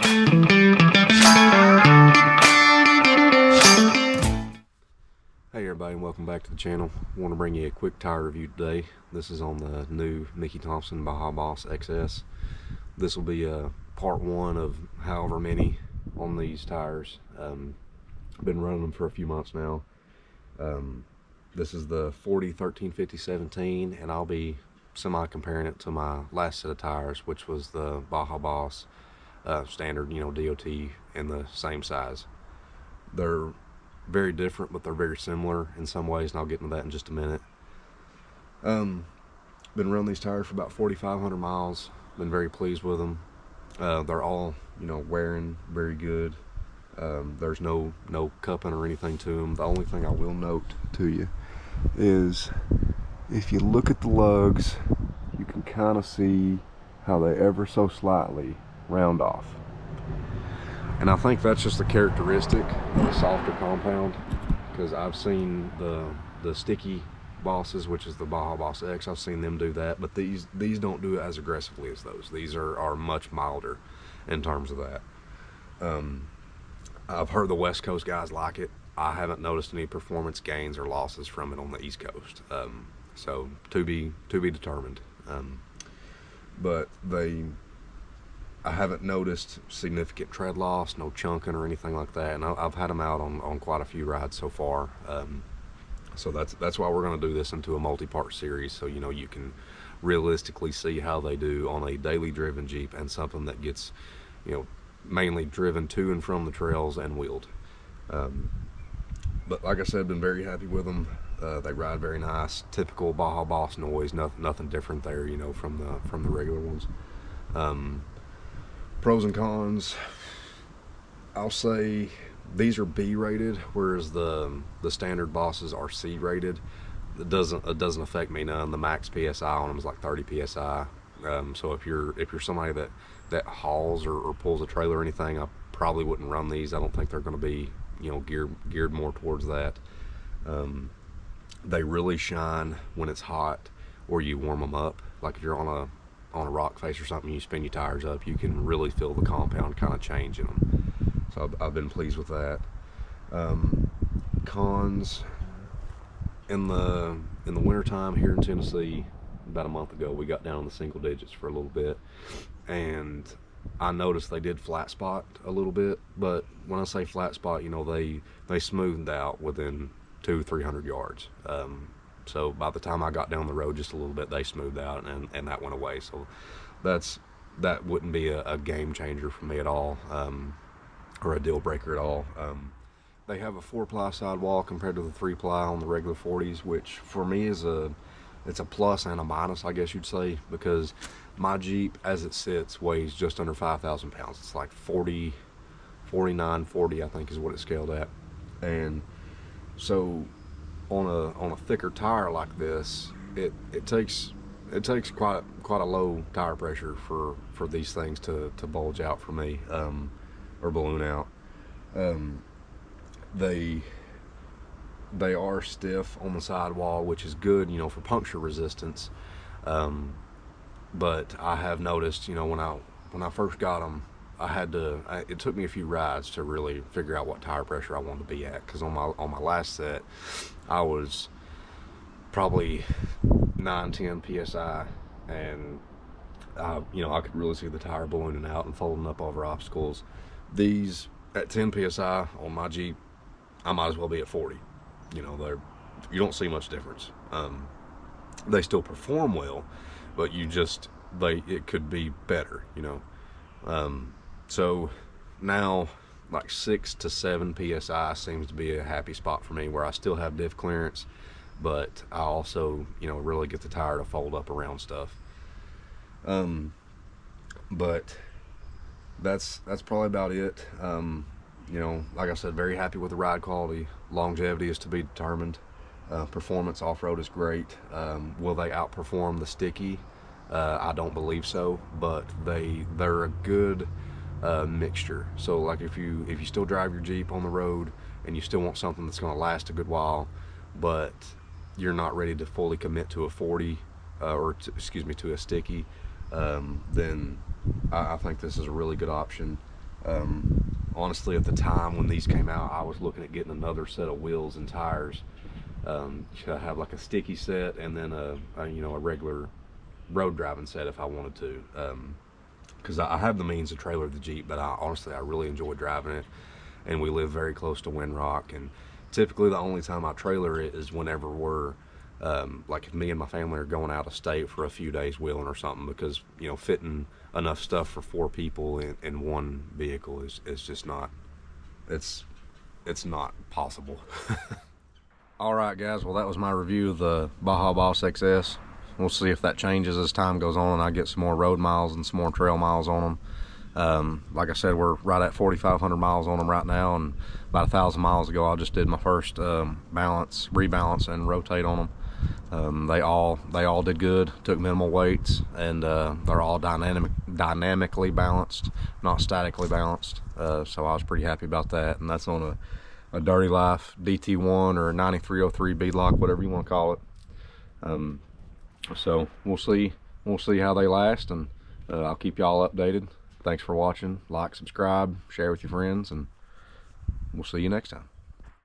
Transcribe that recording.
Hey everybody, and welcome back to the channel. I want to bring you a quick tire review today. This is on the new Thompson Baja Boss XS. This will be part one of however many on these tires. I've been running them for a few months now. This is the 40 13 50 17, and I'll be comparing it to my last set of tires, which was the Baja Boss standard, DOT, in the same size. They're very different, but they're very similar in some ways, and I'll get into that in just a minute. Been running these tires for about 4,500 miles. Been very pleased with them. They're all wearing very good. There's no cupping or anything to them. The only thing I will note to you is if you look at the lugs, you can kind of see how they ever so slightly round off. And I think that's just a characteristic of a softer compound, because I've seen the sticky Bosses, which is the Baja Boss X, I've seen them do that, but these don't do it as aggressively as those. These are much milder in terms of that. I've heard the West Coast guys like it. I haven't noticed any performance gains or losses from it on the East Coast. So to be determined. But I haven't noticed significant tread loss, no chunking or anything like that, and I've had them out on quite a few rides so far. So that's why we're going to do this into a multi-part series, so you can realistically see how they do on a daily driven Jeep and something that gets mainly driven to and from the trails and wheeled. But like I said, been very happy with them. They ride very nice, typical Baja Boss noise, nothing different there from the regular ones. Pros and cons, I'll say these are B rated, whereas the standard Bosses are C rated. It doesn't affect me none. The max PSI on them is like 30 PSI. So if you're somebody that hauls or pulls a trailer or anything, I probably wouldn't run these. I don't think they're going to be geared more towards that. They really shine when it's hot or you warm them up. Like if you're on a rock face or something, you spin your tires up, you can really feel the compound kind of change in them. So I've been pleased with that. Cons, in the wintertime here in Tennessee, about a month ago, we got down in the single digits for a little bit, and I noticed they did flat spot a little bit. But when I say flat spot, they smoothed out within 200-300 yards. So by the time I got down the road just a little bit, they smoothed out, and that went away. So that wouldn't be a game changer for me at all, or a deal breaker at all. They have a 4-ply sidewall compared to the 3-ply on the regular 40s, which for me is it's a plus and a minus, I guess you'd say, because my Jeep as it sits weighs just under 5,000 pounds. It's like 40, 49, 40, I think is what it's scaled at. And so on a thicker tire like this, it takes quite a low tire pressure for these things to bulge out for me, or balloon out. They are stiff on the sidewall, which is good, for puncture resistance. But I have noticed, when I first got them, it took me a few rides to really figure out what tire pressure I wanted to be at, because on my last set I was probably 9-10 psi, and I could really see the tire ballooning out and folding up over obstacles. These at 10 psi on my Jeep, I might as well be at 40. You don't see much difference. They still perform well, but it could be better, so now like 6 to 7 psi seems to be a happy spot for me, where I still have diff clearance, but I also really get the tire to fold up around stuff. But that's probably about it. Like I said, very happy with the ride quality. Longevity is to be determined. Performance off-road is great. Will they outperform the sticky? I don't believe so, but they're a good mixture. So like if you still drive your Jeep on the road and you still want something that's going to last a good while, but you're not ready to fully commit to a 40 to a sticky, then I think this is a really good option. Honestly, at the time when these came out, I was looking at getting another set of wheels and tires. Should I have like a sticky set and then a regular road driving set if I wanted to, because I have the means to trailer the Jeep, but honestly I really enjoy driving it, and we live very close to Windrock, and typically the only time I trailer it is whenever we're like if me and my family are going out of state for a few days wheeling or something, because fitting enough stuff for 4 people in one vehicle is just not, it's not possible. Alright guys, well that was my review of the Baja Boss XS. We'll see if that changes as time goes on and I get some more road miles and some more trail miles on them. Like I said, we're right at 4,500 miles on them right now, and about 1,000 miles ago I just did my first rebalance and rotate on them. They all did good, took minimal weights, and they're all dynamically balanced, not statically balanced. So I was pretty happy about that, and that's on a Dirty Life DT1 or 9303 beadlock, whatever you want to call it. So we'll see how they last, and I'll keep y'all updated. Thanks for watching. Like, subscribe, share with your friends, and we'll see you next time.